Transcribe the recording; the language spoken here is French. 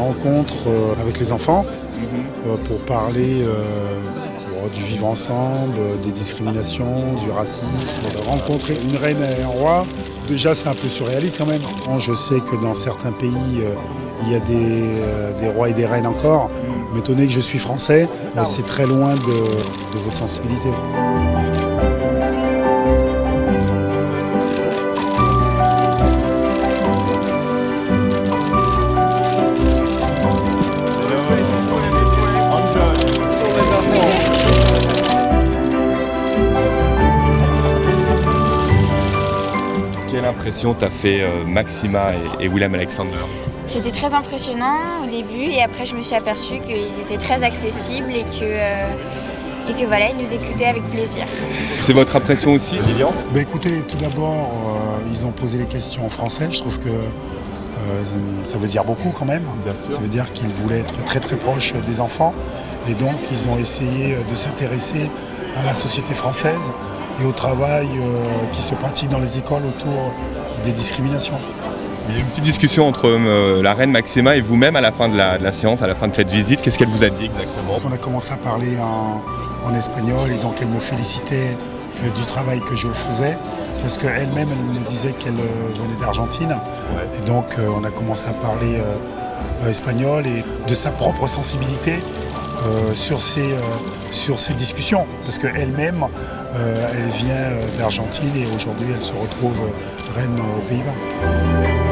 rencontres avec les enfants pour parler du vivre ensemble, des discriminations, du racisme. Rencontrer une reine et un roi, déjà c'est un peu surréaliste quand même. Je sais que dans certains pays, il y a des rois et des reines encore. Mais étant donné que je suis français, c'est très loin de votre sensibilité. Quelle impression t'a fait Maxima et William Alexander? C'était très impressionnant au début et après je me suis aperçue qu'ils étaient très accessibles et que voilà, ils nous écoutaient avec plaisir. C'est votre impression aussi, Lilian? Écoutez, tout d'abord, ils ont posé les questions en français. Je trouve que ça veut dire beaucoup quand même. Ça veut dire qu'ils voulaient être très très proches des enfants et donc ils ont essayé de s'intéresser à la société française et au travail qui se pratique dans les écoles autour des discriminations. Il y a eu une petite discussion entre la reine Maxima et vous-même à la fin de la séance, à la fin de cette visite. Qu'est-ce qu'elle vous a dit exactement? On a commencé à parler en espagnol et donc elle me félicitait du travail que je faisais parce qu'elle-même elle me disait qu'elle venait d'Argentine. Ouais. Et donc on a commencé à parler espagnol et de sa propre sensibilité sur ces discussions parce qu'elle-même elle vient d'Argentine et aujourd'hui elle se retrouve reine aux Pays-Bas.